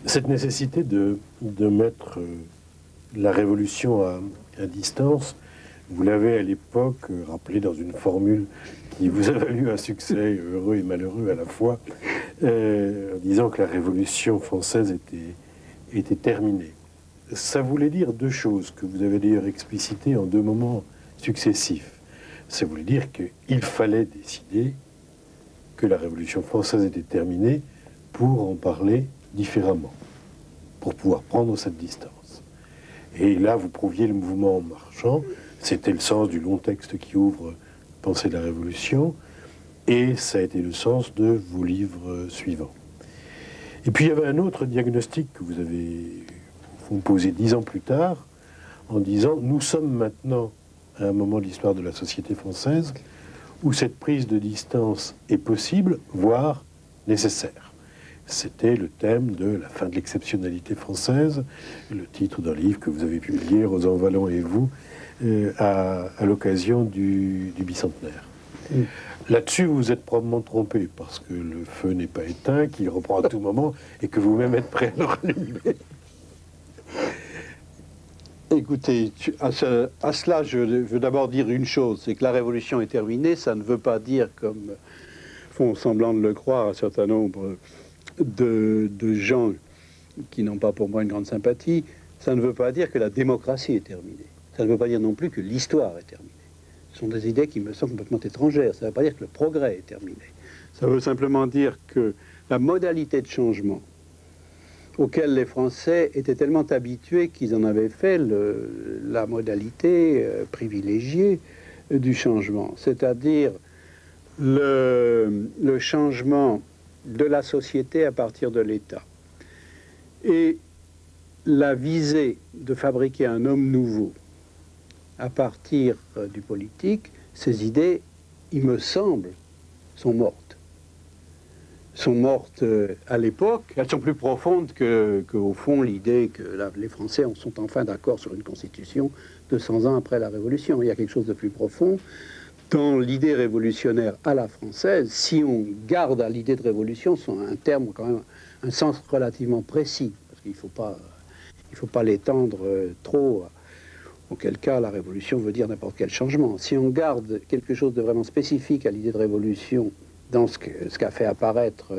Cette nécessité de mettre la révolution à distance, vous l'avez à l'époque rappelé dans une formule qui vous a valu un succès heureux et malheureux à la fois, en disant que la révolution française était terminée. Ça voulait dire deux choses que vous avez d'ailleurs explicitées en deux moments successifs. Ça voulait dire qu'il fallait décider que la Révolution française était terminée pour en parler différemment, pour pouvoir prendre cette distance. Et là, vous prouviez le mouvement en marchant, c'était le sens du long texte qui ouvre Pensée de la Révolution, et ça a été le sens de vos livres suivants. Et puis il y avait un autre diagnostic que vous avez posé 10 ans plus tard, en disant « Nous sommes maintenant à un moment de l'histoire de la société française où cette prise de distance est possible, voire nécessaire. » C'était le thème de la fin de l'exceptionnalité française, le titre d'un livre que vous avez publié, Rosan Vallon et vous, à l'occasion du bicentenaire. Là-dessus, vous vous êtes probablement trompé, parce que le feu n'est pas éteint, qu'il reprend à tout moment, et que vous-même êtes prêt à le rallumer. Écoutez, à cela, je veux d'abord dire une chose, c'est que la révolution est terminée, ça ne veut pas dire, comme font semblant de le croire un certain nombre de gens qui n'ont pas pour moi une grande sympathie, ça ne veut pas dire que la démocratie est terminée. Ça ne veut pas dire non plus que l'histoire est terminée. Ce sont des idées qui me semblent complètement étrangères. Ça ne veut pas dire que le progrès est terminé. Ça veut simplement dire que la modalité de changement auquel les Français étaient tellement habitués qu'ils en avaient fait la modalité privilégiée du changement, c'est-à-dire le changement de la société à partir de l'État. Et la visée de fabriquer un homme nouveau à partir du politique, ces idées, il me semble, sont mortes. Sont mortes à l'époque. Elles sont plus profondes qu'au fond l'idée que les Français sont enfin d'accord sur une constitution 200 ans après la Révolution. Il y a quelque chose de plus profond dans l'idée révolutionnaire à la française. Si on garde à l'idée de révolution, c'est un terme quand même, un sens relativement précis, parce qu'il ne faut pas l'étendre trop, auquel cas la révolution veut dire n'importe quel changement. Si on garde quelque chose de vraiment spécifique à l'idée de révolution dans ce qu'a fait apparaître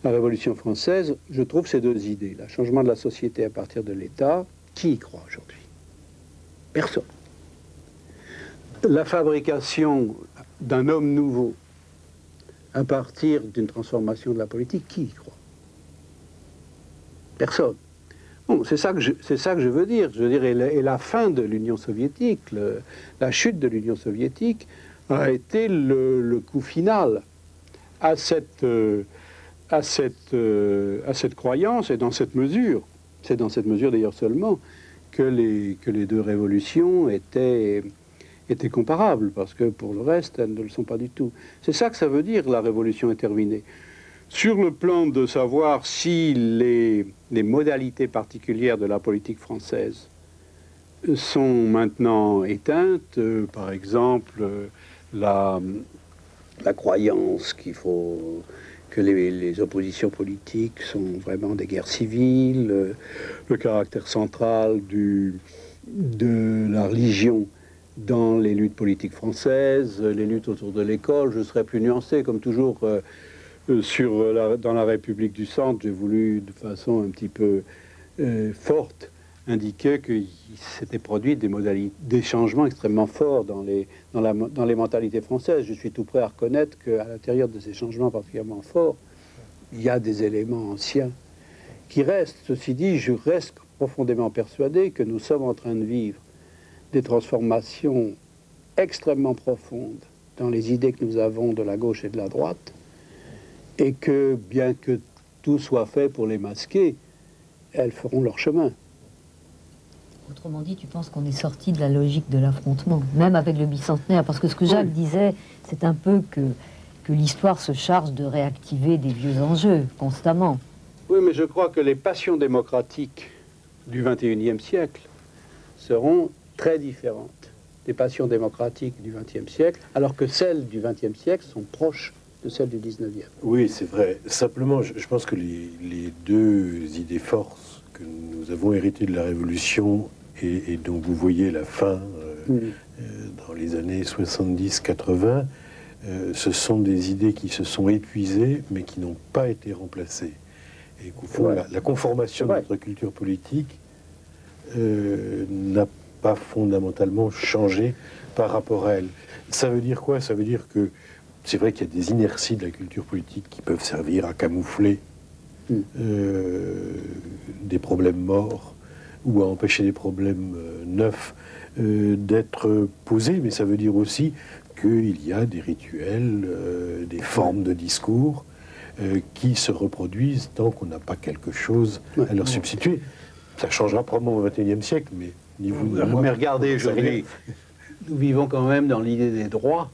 la Révolution française, je trouve ces deux idées. Le changement de la société à partir de l'État, qui y croit aujourd'hui? Personne. La fabrication d'un homme nouveau à partir d'une transformation de la politique, qui y croit? Personne. Bon, c'est ça que je veux dire. Je veux dire, et la fin de l'Union soviétique, la chute de l'Union soviétique a été le coup final à cette croyance et dans cette mesure. C'est dans cette mesure d'ailleurs seulement que les deux révolutions étaient comparables, parce que pour le reste, elles ne le sont pas du tout. C'est ça que ça veut dire, la révolution est terminée. Sur le plan de savoir si les modalités particulières de la politique française sont maintenant éteintes, par exemple la croyance que les oppositions politiques sont vraiment des guerres civiles, le caractère central de la religion dans les luttes politiques françaises, les luttes autour de l'école. Je serais plus nuancé, comme toujours, dans la République du Centre. J'ai voulu, de façon un petit peu forte, indiquer qu'il s'était produit des changements extrêmement forts dans les mentalités françaises. Je suis tout prêt à reconnaître qu'à l'intérieur de ces changements particulièrement forts, il y a des éléments anciens qui restent. Ceci dit, je reste profondément persuadé que nous sommes en train de vivre des transformations extrêmement profondes dans les idées que nous avons de la gauche et de la droite, et que, bien que tout soit fait pour les masquer, elles feront leur chemin. Autrement dit, tu penses qu'on est sorti de la logique de l'affrontement, même avec le bicentenaire, parce que ce que Jacques disait, c'est un peu que l'histoire se charge de réactiver des vieux enjeux, constamment. Oui, mais je crois que les passions démocratiques du XXIe siècle seront très différentes des passions démocratiques du XXe siècle, alors que celles du XXe siècle sont proches de celle du 19e. Oui, c'est vrai. Simplement, je pense que les deux idées forces que nous avons héritées de la Révolution et dont vous voyez la fin dans les années 70-80, ce sont des idées qui se sont épuisées, mais qui n'ont pas été remplacées. Et qu'au fond, la conformation de notre culture politique n'a pas fondamentalement changé par rapport à elle. Ça veut dire quoi? Ça veut dire que c'est vrai qu'il y a des inerties de la culture politique qui peuvent servir à camoufler des problèmes morts ou à empêcher des problèmes neufs d'être posés, mais ça veut dire aussi qu'il y a des rituels, des formes de discours qui se reproduisent tant qu'on n'a pas quelque chose à leur substituer. Ça changera probablement au XXIe siècle, mais ni vous ni moi. Mais regardez, aujourd'hui, nous vivons quand même dans l'idée des droits.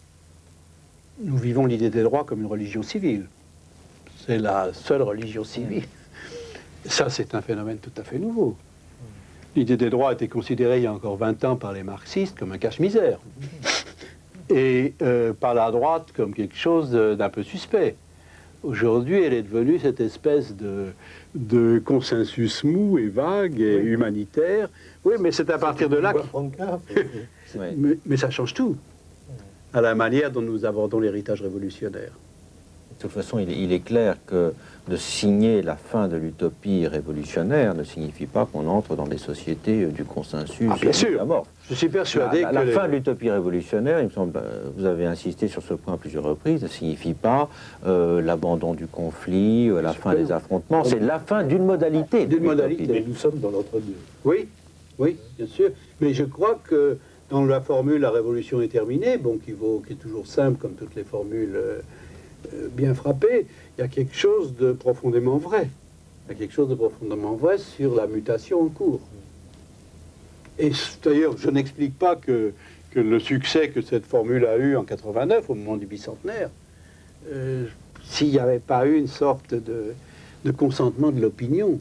Nous vivons l'idée des droits comme une religion civile. C'est la seule religion civile. Ça, c'est un phénomène tout à fait nouveau. L'idée des droits a été considérée il y a encore 20 ans par les marxistes comme un cache-misère. Et par la droite comme quelque chose d'un peu suspect. Aujourd'hui, elle est devenue cette espèce de consensus mou et vague et humanitaire. Oui, mais c'est à partir de là mais ça change tout, à la manière dont nous abordons l'héritage révolutionnaire. De toute façon, il est clair que de signer la fin de l'utopie révolutionnaire ne signifie pas qu'on entre dans des sociétés du consensus bien sûr. de la mort. Je suis persuadé que la fin de l'utopie révolutionnaire, il me semble, vous avez insisté sur ce point à plusieurs reprises, ne signifie pas l'abandon du conflit, la fin des affrontements, c'est la fin d'une modalité. D'une modalité. Mais nous sommes dans l'entre-deux. Oui, oui, bien sûr. Mais je crois que dans la formule « la révolution est terminée », bon, qui est toujours simple comme toutes les formules bien frappées, il y a quelque chose de profondément vrai. Il y a quelque chose de profondément vrai sur la mutation en cours. Et d'ailleurs, je n'explique pas que le succès que cette formule a eu en 89, au moment du bicentenaire, s'il n'y avait pas eu une sorte de consentement de l'opinion,